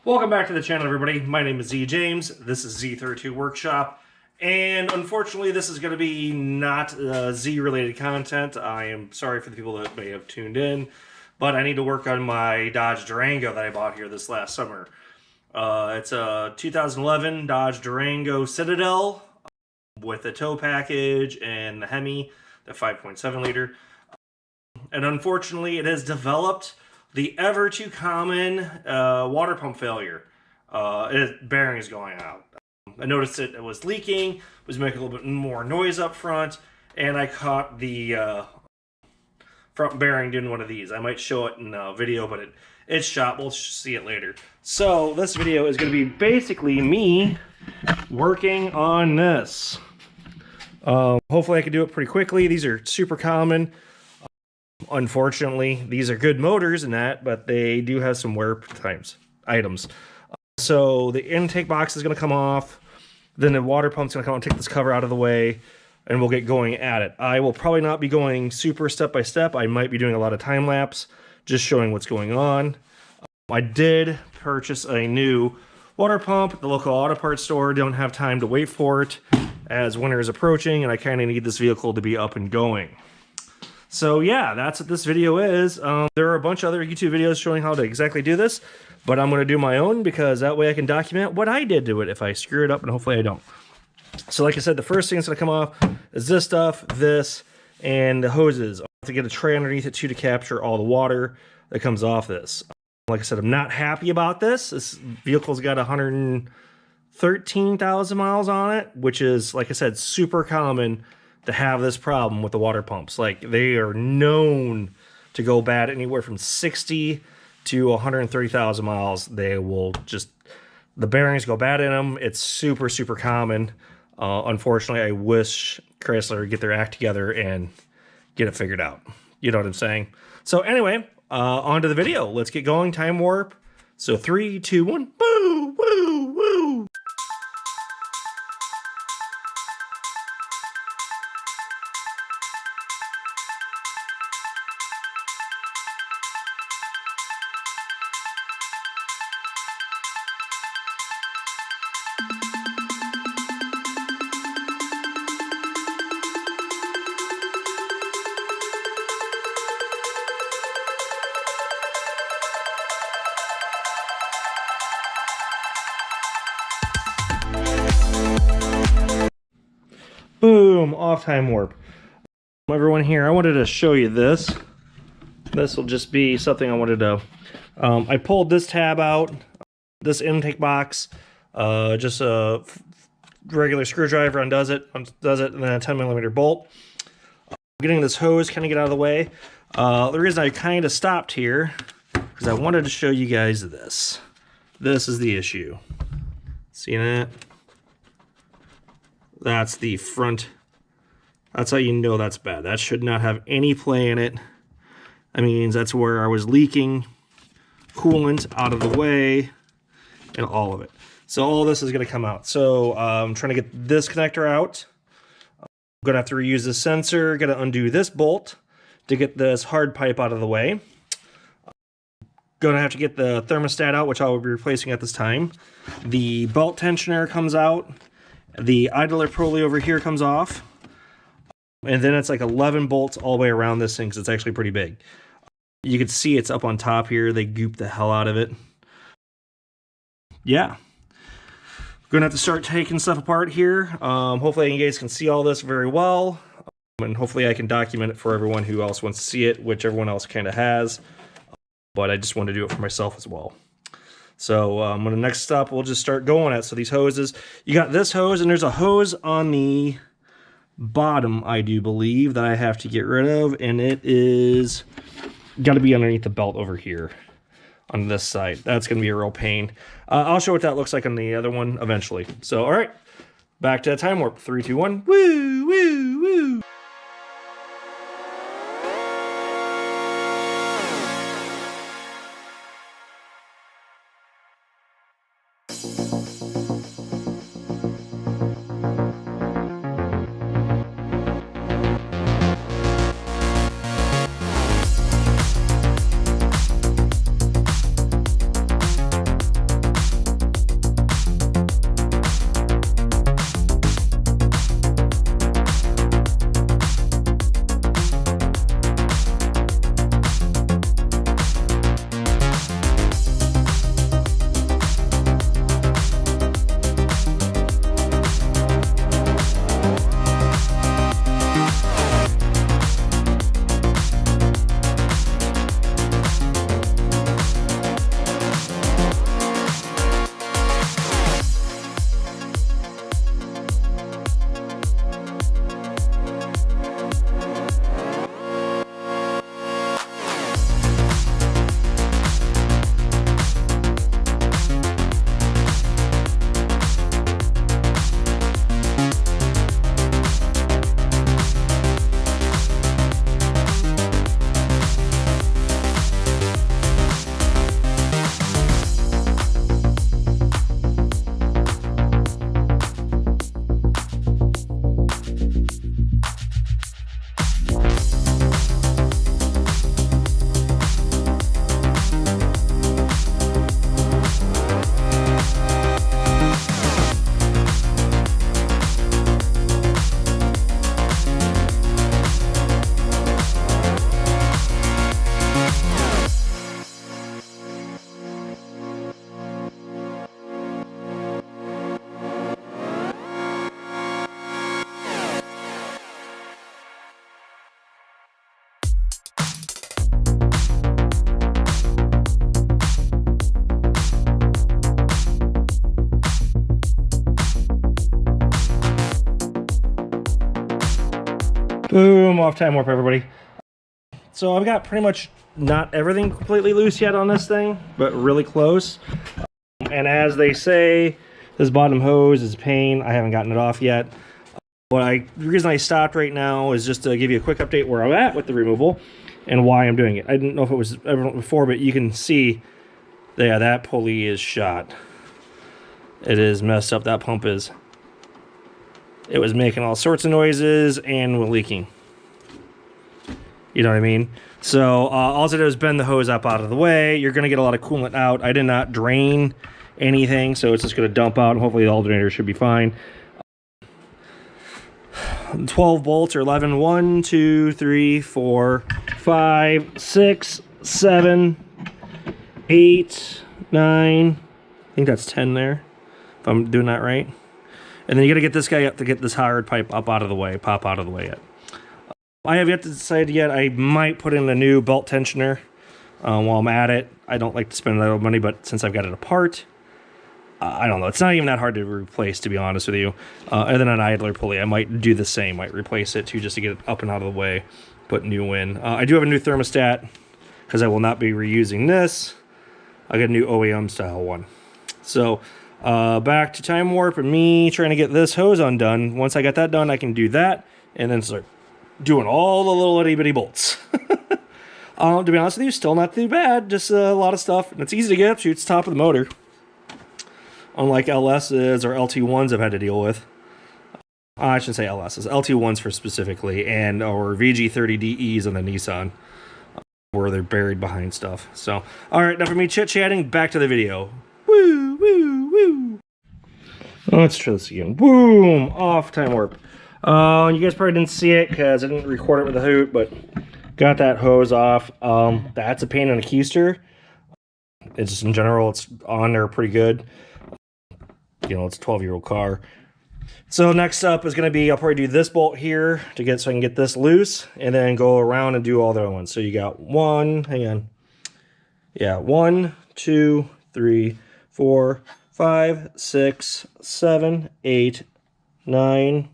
Welcome back to the channel, everybody. My name is Z James. This is Z32 Workshop, and unfortunately this is going to be not Z-related content. I am sorry for the people that may have tuned in, but I need to work on my Dodge Durango that I bought here this last summer. It's a 2011 Dodge Durango Citadel with a tow package and the Hemi, the 5.7 liter. And unfortunately it has developed the ever too common water pump failure. Bearing is going out. I noticed it was leaking, was making a little bit more noise up front, and I caught the front bearing doing one of these. I might show it in a video, but it's shot. We'll see it later. So this video is going to be basically me working on this. Hopefully I can do it pretty quickly. These are super common. Unfortunately, these are good motors and that, but they do have some wear items. So the intake box is going to come off, then the water pump's going to come and take this cover out of the way, and we'll get going at it. I will probably not be going super step by step. I might be doing a lot of time lapse, just showing what's going on. I did purchase a new water pump at the local auto parts store. Don't have time to wait for it as winter is approaching, and I kind of need this vehicle to be up and going. So yeah, that's what this video is. There are a bunch of other YouTube videos showing how to exactly do this, but I'm going to do my own because that way I can document what I did to it if I screw it up, and hopefully I don't. So like I said, the first thing that's going to come off is this stuff, this, and the hoses. I'll have to get a tray underneath it too to capture all the water that comes off this. Like I said, I'm not happy about this. This vehicle's got 113,000 miles on it, which is, like I said, super common to have this problem with the water pumps. Like, they are known to go bad anywhere from 60 to 130,000 miles. They will just, the bearings go bad in them. It's super, super common. Unfortunately, I wish Chrysler would get their act together and get it figured out. You know what I'm saying? So anyway, on to the video. Let's get going. Time warp. So 3, 2, 1, woo, woo, woo. Boom, off time warp. Everyone here, I wanted to show you this. This will just be something I wanted to, I pulled this tab out, this intake box, just a regular screwdriver undoes it, and then a 10mm bolt. Getting this hose kind of get out of the way. The reason I kind of stopped here, because I wanted to show you guys this. This is the issue. See that? That's the front. That's how you know that's bad. That should not have any play in it. That means that's where I was leaking coolant out of the way and all of it. So all this is going to come out. So I'm trying to get this connector out. I'm going to have to reuse this sensor. Got to undo this bolt to get this hard pipe out of the way. Going to have to get the thermostat out, which I will be replacing at this time. The belt tensioner comes out. The idler pulley over here comes off, and then it's like 11 bolts all the way around this thing because it's actually pretty big. You can see it's up on top here. They gooped the hell out of it. Yeah. Going to have to start taking stuff apart here. Hopefully you guys can see all this very well, and hopefully I can document it for everyone who else wants to see it, which everyone else kind of has, but I just want to do it for myself as well. So on the next stop, we'll just start going at. So these hoses, you got this hose, and there's a hose on the bottom, I do believe, that I have to get rid of, and it is got to be underneath the belt over here on this side. That's going to be a real pain. I'll show what that looks like on the other one eventually. So, all right, back to time warp. 3, 2, 1. Woo, woo, woo. Boom, off time warp, everybody. So I've got pretty much not everything completely loose yet on this thing, but really close. And as they say, this bottom hose is a pain. I haven't gotten it off yet. The reason I stopped right now is just to give you a quick update where I'm at with the removal and why I'm doing it. I didn't know if it was ever before, but you can see, yeah, that pulley is shot. It is messed up. That pump is. It was making all sorts of noises and was leaking. You know what I mean? So all I did was bend the hose up out of the way. You're going to get a lot of coolant out. I did not drain anything, so it's just going to dump out, and hopefully the alternator should be fine. 12 bolts or 11. 1, 2, 3, 4, 5, 6, 7, 8, 9. I think that's 10 there, if I'm doing that right. And then you got to get this guy up to get this hard pipe up out of the way, pop out of the way yet. I have yet to decide yet. I might put in a new belt tensioner while I'm at it. I don't like to spend a lot of money, but since I've got it apart, I don't know. It's not even that hard to replace, to be honest with you. Other than an idler pulley, I might do the same. Might replace it too, just to get it up and out of the way, put new in. I do have a new thermostat because I will not be reusing this. I got a new OEM style one. So back to time warp and me trying to get this hose undone. Once I got that done, I can do that and then start doing all the little itty bitty bolts. To be honest with you, still not too bad. Just a lot of stuff, and it's easy to get up. Shoots top of the motor. Unlike LS's or LT1s I've had to deal with. I shouldn't say LS's, LT1s for specifically, and or VG30DEs on the Nissan, where they're buried behind stuff. So, all right, enough of me chit-chatting. Back to the video. Woo, woo, woo. Let's try this again. Boom, off time warp. You guys probably didn't see it because I didn't record it with the hoot, but got that hose off. That's a pain in a keister. It's just in general, it's on there pretty good. You know, it's a 12-year-old car. So next up is going to be, I'll probably do this bolt here to get, so I can get this loose, and then go around and do all the other ones. So you got one, hang on. Yeah, 1, 2, 3, 4, 5, 6, 7, 8, 9,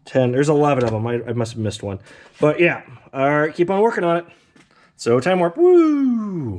10. There's 11 of them. I must have missed one. But yeah, all right, keep on working on it. So time warp, woo!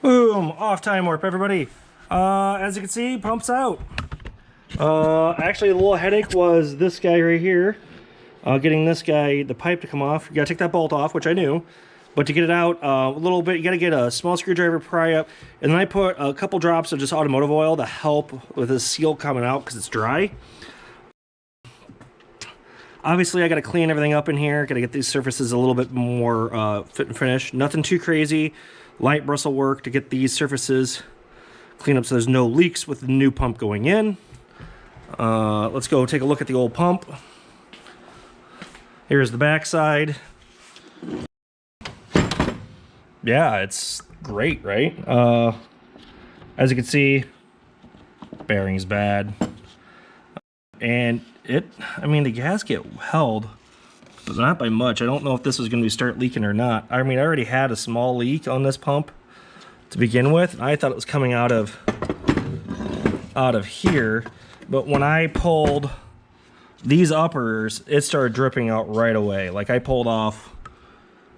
Boom, off time warp, everybody. As you can see, pumps out. Actually, the little headache was this guy right here. Getting this guy, the pipe to come off. You gotta take that bolt off, which I knew. But to get it out a little bit, you got to get a small screwdriver, pry up, and then I put a couple drops of just automotive oil to help with the seal coming out because it's dry. Obviously, I got to clean everything up in here. Got to get these surfaces a little bit more fit and finish. Nothing too crazy. Light bristle work to get these surfaces cleaned up so there's no leaks with the new pump going in. Let's go take a look at the old pump. Here's the back side. Yeah, it's great, right? As you can see, bearing's bad. And the gasket held, but not by much. I don't know if this was going to start leaking or not. I mean, I already had a small leak on this pump to begin with. I thought it was coming out of here, but when I pulled these uppers, it started dripping out right away. Like I pulled off,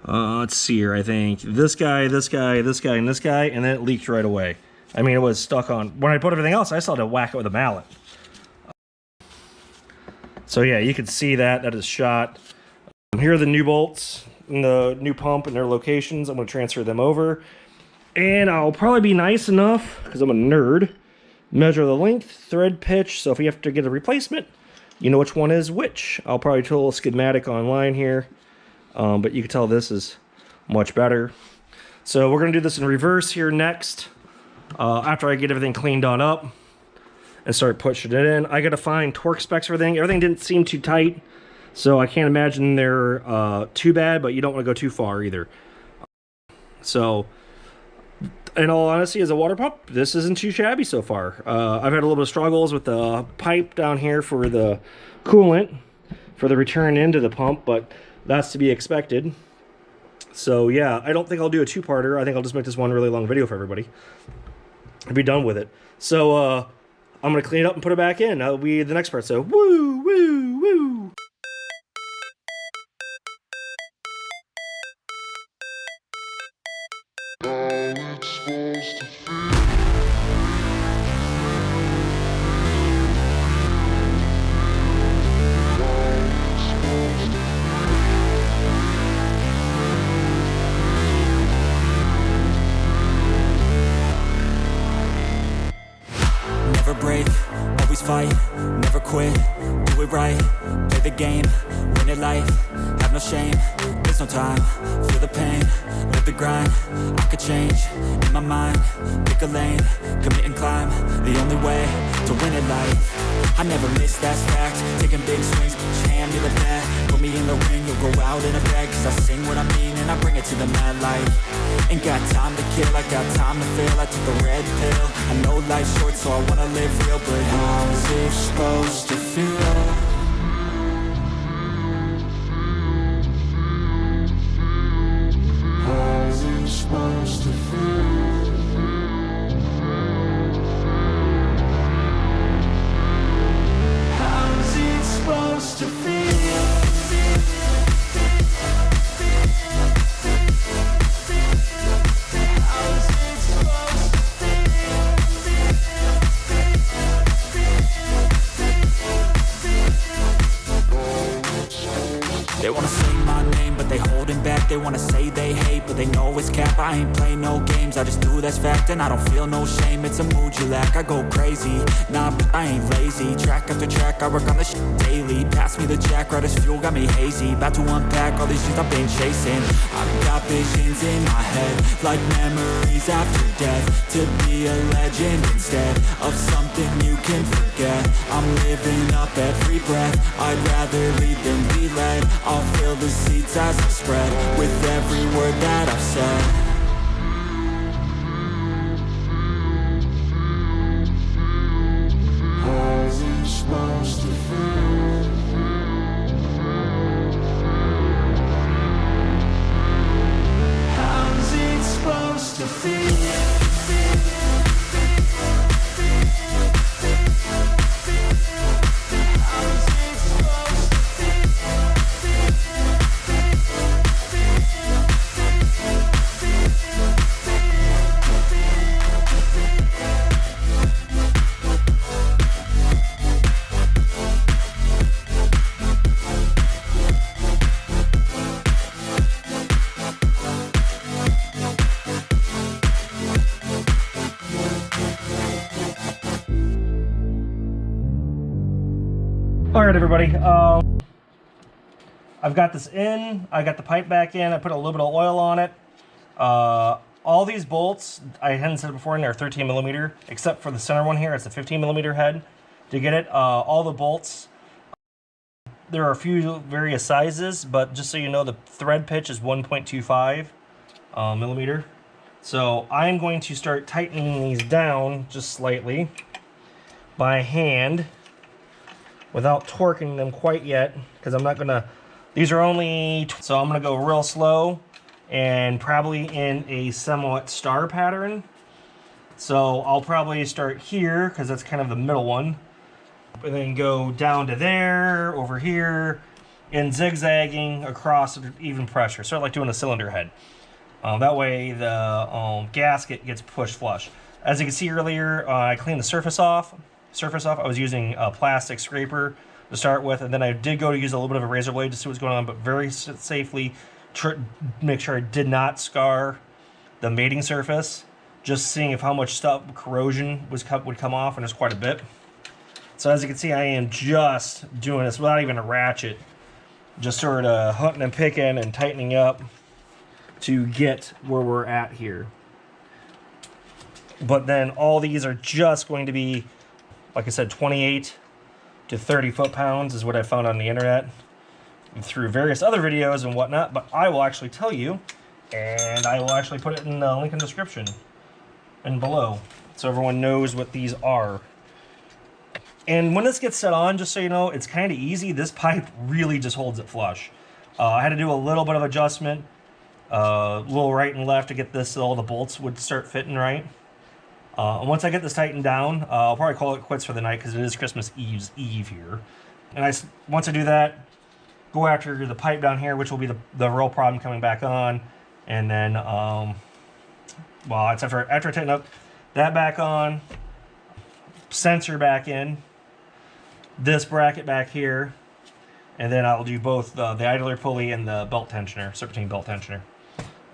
let's see here, I think this guy, this guy, this guy, and this guy, and then it leaked right away. I mean, it was stuck on. When I put everything else, I still had to whack it with a mallet. So yeah, you can see that is shot. Here are the new bolts and the new pump and their locations. I'm going to transfer them over. And I'll probably be nice enough, because I'm a nerd, measure the length, thread pitch, so if you have to get a replacement, you know which one is which. I'll probably do a little schematic online here, but you can tell this is much better. So we're going to do this in reverse here next, after I get everything cleaned on up and start pushing it in. I got to find torque specs for everything. Everything didn't seem too tight, so I can't imagine they're too bad, but you don't want to go too far either. So, in all honesty, as a water pump, this isn't too shabby so far. I've had a little bit of struggles with the pipe down here for the coolant, for the return into the pump, but that's to be expected. So yeah, I don't think I'll do a two-parter. I think I'll just make this one really long video for everybody. I'll be done with it. So, I'm going to clean it up and put it back in. That'll be the next part. So, woo, woo, woo. Never break, always fight, never quit, do it right, play the game, win it life, have no shame, there's no time, feel the pain, live the grind, I could change, in my mind, pick a lane, commit and climb, the only way to win it life, I never miss, that's fact, taking big swings, each hand to the bat, put me in the ring, you'll go out in a bag, cause I sing what I mean and I bring it to the mad light, ain't got time to kill, I got time to feel, I took the red pill, I know life's short so I wanna live real, but how's it supposed to feel? How's it supposed to feel? How's it supposed to feel? They wanna say my name, but they holding back. They wanna say they hate, but they know it's cap. I ain't play no games, I just do that's fact. And I don't feel no shame, it's a mood you lack. I go crazy, nah, but I ain't lazy. Track after track, I work on this shit daily. Pass me the jack, right as fuel, got me hazy. About to unpack all these things I've been chasing. I've got visions in my head, like memories after death. To be a legend instead of something you can forget. I'm living up every breath, I'd rather lead than be led. I'll fill the seats as I spread with every word that I've said. How's it supposed to feel? How's it supposed to feel? How's it supposed to feel? right, everybody. I've got this in. I got the pipe back in. I put a little bit of oil on it. All these bolts, I hadn't said it before, and they're 13 millimeter, except for the center one here. It's a 15 millimeter head to get it. All the bolts, there are a few various sizes, but just so you know, the thread pitch is 1.25 millimeter. So I'm going to start tightening these down just slightly by hand without torquing them quite yet, because I'm not gonna, these are only, so I'm gonna go real slow and probably in a somewhat star pattern. So I'll probably start here, because that's kind of the middle one, and then go down to there, over here, and zigzagging across at even pressure, sort of like doing a cylinder head. That way the gasket gets pushed flush. As you can see earlier, I cleaned the surface off. I was using a plastic scraper to start with, and then I did go to use a little bit of a razor blade to see what's going on, but very safely make sure I did not scar the mating surface. Just seeing if how much stuff corrosion would come off, and there's quite a bit. So as you can see, I am just doing this without even a ratchet, just sort of hunting and picking and tightening up to get where we're at here. But then all these are just going to be, like I said, 28 to 30 foot-pounds is what I found on the internet and through various other videos and whatnot, but I will actually tell you, and I will actually put it in the link in the description and below so everyone knows what these are. And when this gets set on, just so you know, it's kind of easy. This pipe really just holds it flush. I had to do a little bit of adjustment, a little right and left to get this so all the bolts would start fitting right. And once I get this tightened down, I'll probably call it quits for the night, because it is Christmas Eve's Eve here. And once I do that, go after the pipe down here, which will be the real problem coming back on. And then, well, it's after I tighten up that back on, sensor back in, this bracket back here, and then I'll do both the idler pulley and the belt tensioner, serpentine belt tensioner.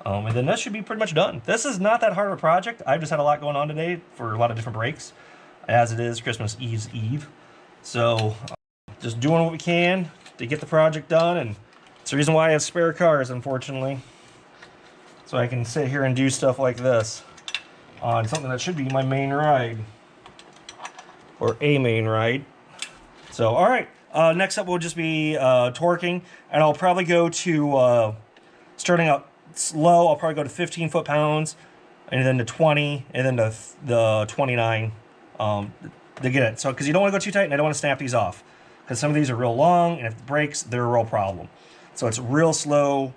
And then that should be pretty much done. This is not that hard of a project. I've just had a lot going on today for a lot of different breaks, as it is Christmas Eve's Eve. So just doing what we can to get the project done, and it's the reason why I have spare cars, unfortunately. So I can sit here and do stuff like this on something that should be my main ride, or a main ride. So, all right, next up will just be torquing, and I'll probably go to, starting out slow, I'll probably go to 15 foot-pounds, and then to 20, and then to the 29 to get it. So, because you don't want to go too tight, and I don't want to snap these off, because some of these are real long, and if it breaks, they're a real problem. So it's real slow,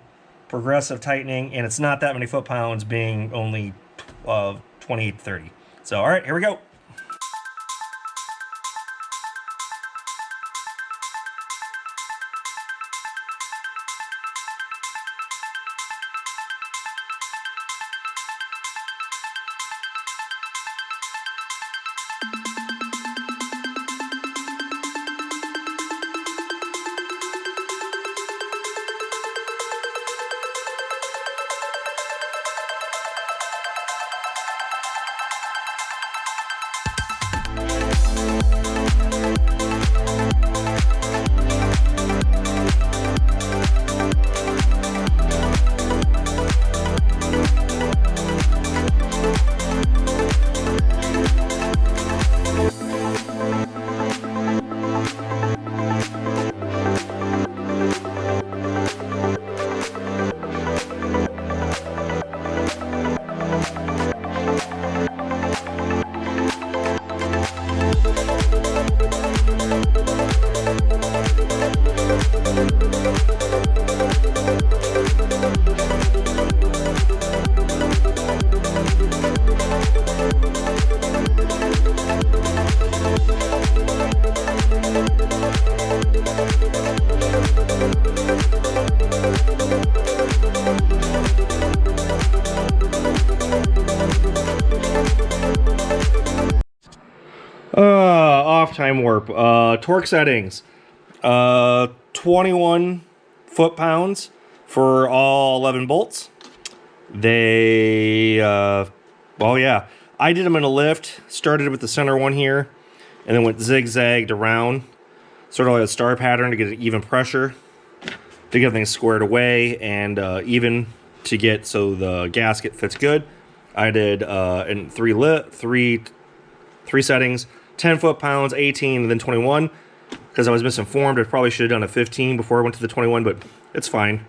progressive tightening, and it's not that many foot-pounds, being only 28 to 30. So, all right, here we go. Off time warp. Torque settings. 21 foot-pounds for all 11 bolts. They, well, yeah. I did them in a lift. Started with the center one here, and then went zigzagged around. sort of like a star pattern to get an even pressure, to get things squared away and even to get so the gasket fits good. I did in three settings, 10 foot-pounds, 18, and then 21. Because I was misinformed, I probably should have done a 15 before I went to the 21, but it's fine.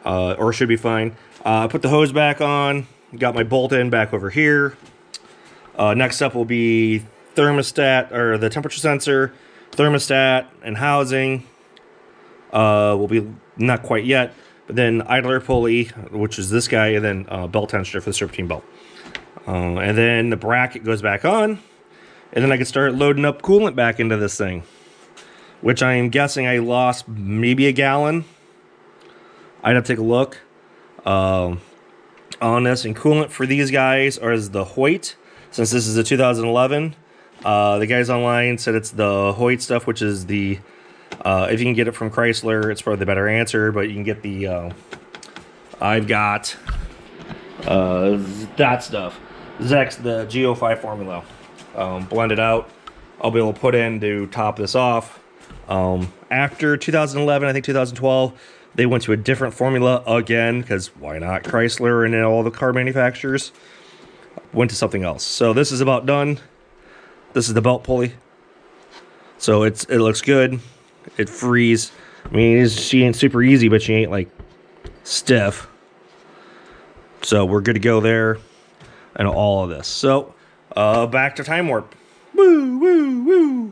Or should be fine. I put the hose back on, got my bolt end back over here. Next up will be thermostat, or the temperature sensor, thermostat, and housing. Will be not quite yet, but then idler pulley, which is this guy, and then belt tensioner for the serpentine belt. And then the bracket goes back on, and then I can start loading up coolant back into this thing, which I am guessing I lost maybe a gallon. I'd have to take a look on this. And coolant for these guys is the Hoyt, since this is a 2011. The guys online said it's the Hoyt stuff, which is the, if you can get it from Chrysler, it's probably the better answer, but you can get the, I've got that stuff. ZEREX, the Go5 formula. Blend it out. I'll be able to put in to top this off. After 2011, I think 2012, they went to a different formula again, because why not? Chrysler and all the car manufacturers went to something else. So this is about done. This is the belt pulley. So it looks good. It frees. I mean, she ain't super easy, but she ain't like stiff. So we're good to go there and all of this. So back to time warp. Woo, woo, woo.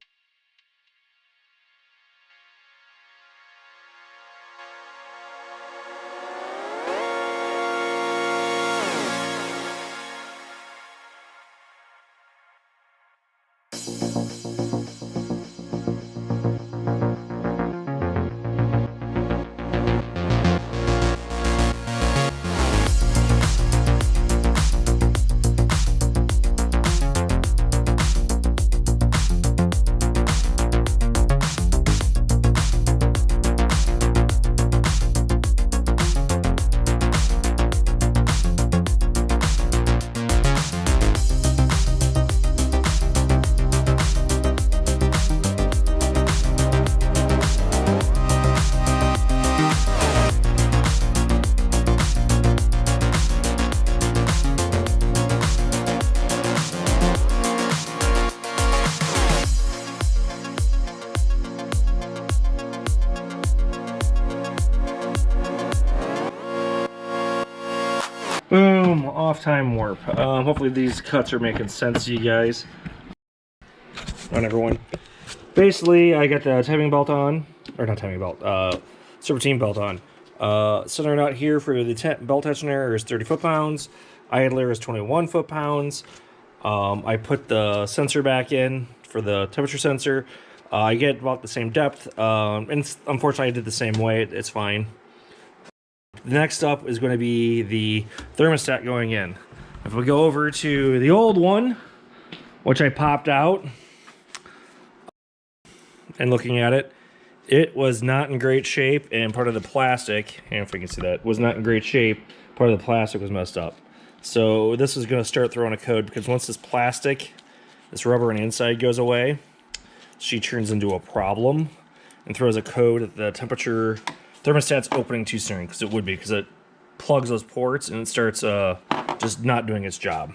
Boom, off time warp. Hopefully these cuts are making sense to you guys. On everyone. Basically, I got the timing belt on, or not timing belt, serpentine belt on. Center nut here for the belt tensioner is 30 foot-pounds. Idler is 21 foot-pounds. I put the sensor back in for the temperature sensor. I get about the same depth, and unfortunately I did the same way. It's fine. The next up is going to be the thermostat going in. If we go over to the old one, which I popped out, and looking at it, it was not in great shape, and part of the plastic, and if we can see that, was not in great shape. Part of the plastic was messed up. So this is going to start throwing a code, because once this plastic, this rubber on the inside goes away, she turns into a problem and throws a code at the temperature. Thermostat's opening too soon, because it would be, because it plugs those ports and it starts just not doing its job.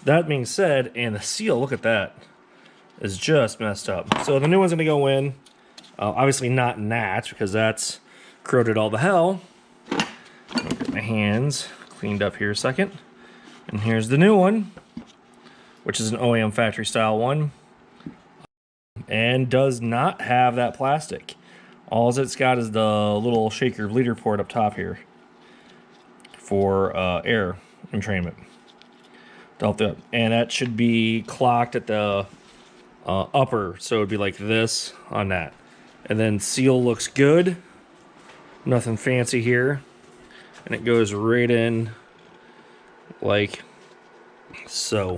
That being said, and the seal, look at that, is just messed up. So the new one's going to go in. Obviously not nat, because that's corroded all the hell. I'll get my hands cleaned up here a second. And here's the new one, which is an OEM factory style one. And does not have that plastic. All it's got is the little shaker bleeder port up top here for air entrainment. And that should be clocked at the upper, so it would be like this on that. And then seal looks good. Nothing fancy here. And it goes right in like so.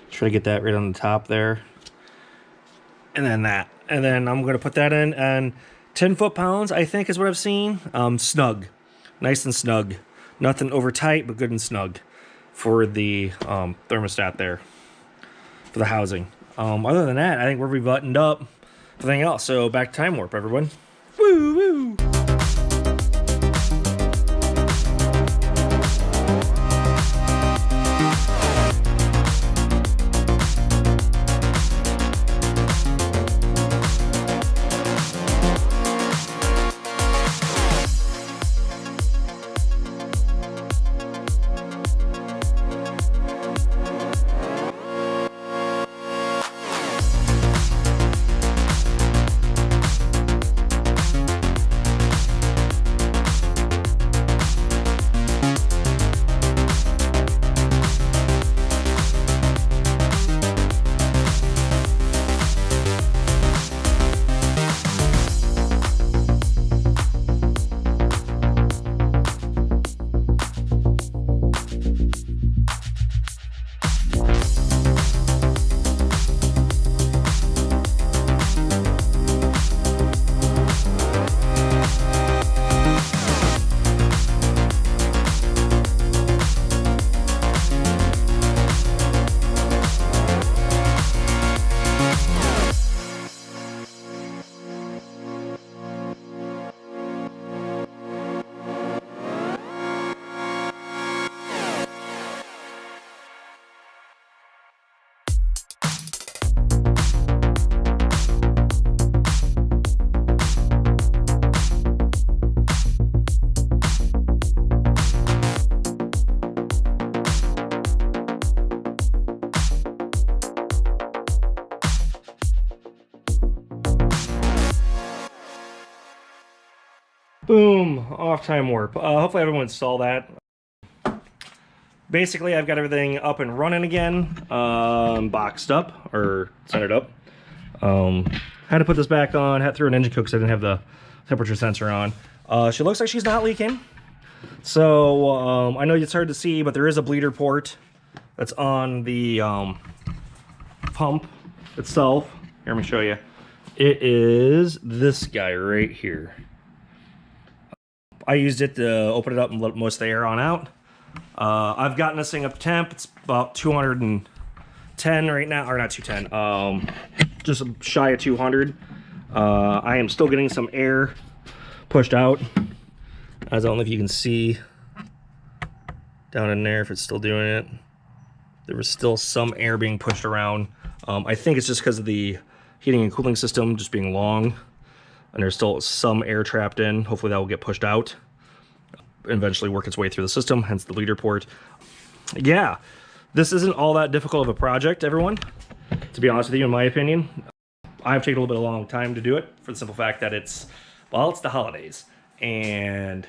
Try to get that right on the top there. And then that. And then I'm going to put that in, and 10 foot-pounds, I think, is what I've seen. Snug. Nice and snug. Nothing over tight, but good and snug for the thermostat there, for the housing. Other than that, I think we're buttoned up everything else. So back to time warp, everyone. Woo woo. Boom, off time warp. Hopefully everyone saw that. Basically, I've got everything up and running again, boxed up, or centered up. Had to put this back on, had to throw an engine cook because I didn't have the temperature sensor on. She looks like she's not leaking. So, I know it's hard to see, but there is a bleeder port that's on the pump itself. Here, let me show you. It is this guy right here. I used it to open it up and let most of the air on out. I've gotten this thing up temp. It's about 210 right now, or not 210, just shy of 200. I am still getting some air pushed out. I don't know if you can see down in there if it's still doing it. There was still some air being pushed around. I think it's just because of the heating and cooling system just being long, and there's still some air trapped in. Hopefully that will get pushed out and eventually work its way through the system, hence the bleeder port. Yeah, this isn't all that difficult of a project, everyone, to be honest with you, in my opinion. I've taken a little bit of a long time to do it for the simple fact that it's the holidays, and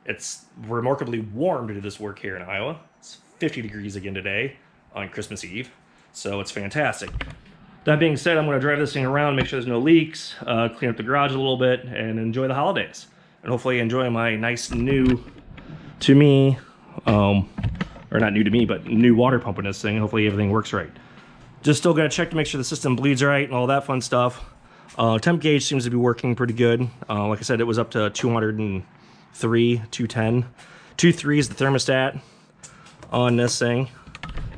it's remarkably warm to do this work here in Iowa. It's 50 degrees again today on Christmas Eve, so it's fantastic. That being said, I'm going to drive this thing around, make sure there's no leaks, clean up the garage a little bit, and enjoy the holidays. And hopefully enjoy my nice new, to me, or not new to me, but new water pump in this thing. Hopefully everything works right. Just still got to check to make sure the system bleeds right and all that fun stuff. Temp gauge seems to be working pretty good. Like I said, it was up to 203, 210. 2.3 is the thermostat on this thing.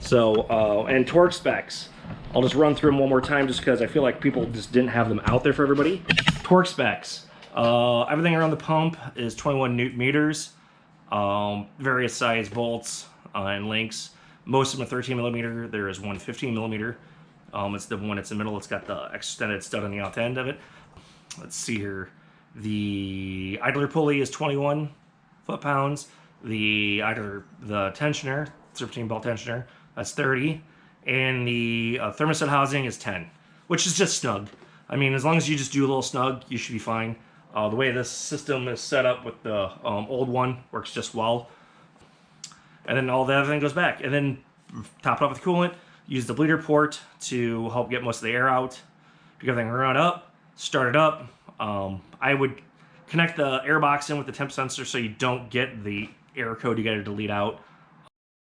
So, and torque specs. I'll just run through them one more time just because I feel like people just didn't have them out there for everybody. Torque specs. Everything around the pump is 21 newton meters. Various size bolts and links. Most of them are 13 millimeter. There is one 15 millimeter. It's the one that's in the middle. It's got the extended stud on the out end of it. Let's see here. The idler pulley is 21 foot-pounds. The tensioner, 13 belt tensioner, that's 30. And the thermostat housing is 10, which is just snug. I mean, as long as you just do a little snug, you should be fine. The way this system is set up with the old one works just well. And then all the other thing goes back. And then top it up with coolant, use the bleeder port to help get most of the air out. Pick everything around up, start it up. I would connect the air box in with the temp sensor so you don't get the error code you got to delete out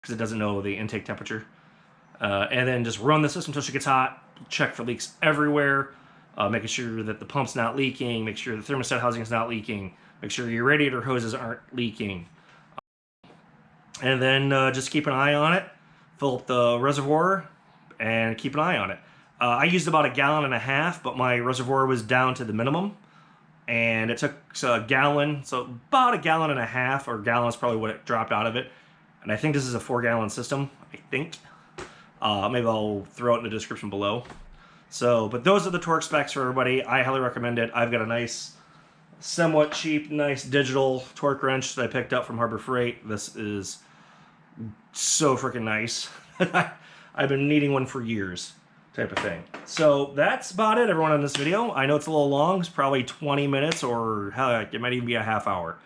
because it doesn't know the intake temperature. And then just run the system until she gets hot, check for leaks everywhere, making sure that the pump's not leaking, make sure the thermostat housing is not leaking, make sure your radiator hoses aren't leaking. And then just keep an eye on it, fill up the reservoir, and keep an eye on it. I used about 1.5 gallons, but my reservoir was down to the minimum. And it took a gallon, so about 1.5 gallons, or gallon is probably what it dropped out of it. And I think this is a 4-gallon system, I think. Maybe I'll throw it in the description below. So, but those are the torque specs for everybody. I highly recommend it. I've got a nice, somewhat cheap, nice digital torque wrench that I picked up from Harbor Freight. This is so freaking nice. I've been needing one for years, type of thing. So that's about it, everyone, on this video. I know it's a little long. It's probably 20 minutes, or heck, it might even be a half hour.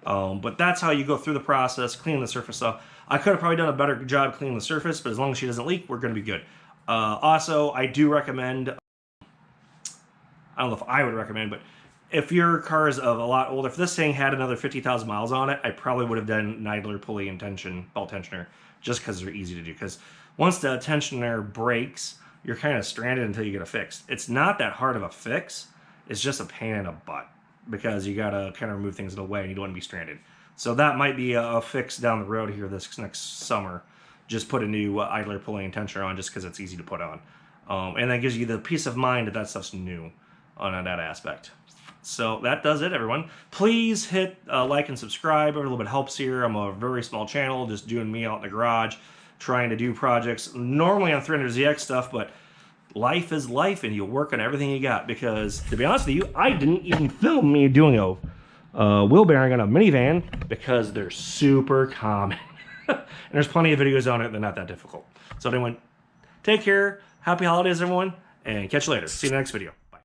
But that's how you go through the process, cleaning the surface up. I could have probably done a better job cleaning the surface, but as long as she doesn't leak, we're going to be good. Also, I do recommend, I don't know if I would recommend, but if your car is of a lot older, if this thing had another 50,000 miles on it, I probably would have done an idler, pulley, and ball tensioner, just because they're easy to do. Because once the tensioner breaks, you're kind of stranded until you get it fixed. It's not that hard of a fix. It's just a pain in the butt, because you got to kind of remove things in the way, and you don't want to be stranded. So that might be a fix down the road here this next summer. Just put a new idler, pulley, and tensioner on, just because it's easy to put on. And that gives you the peace of mind that that stuff's new on that aspect. So that does it, everyone. Please hit like and subscribe. Every little bit helps here. I'm a very small channel, just doing me out in the garage, trying to do projects normally on 300ZX stuff, but life is life, and you work on everything you got. Because to be honest with you, I didn't even film me doing a wheel bearing on a minivan, because they're super common. And there's plenty of videos on it. They're not that difficult. So anyway, take care. Happy holidays, everyone, and catch you later. See you in the next video.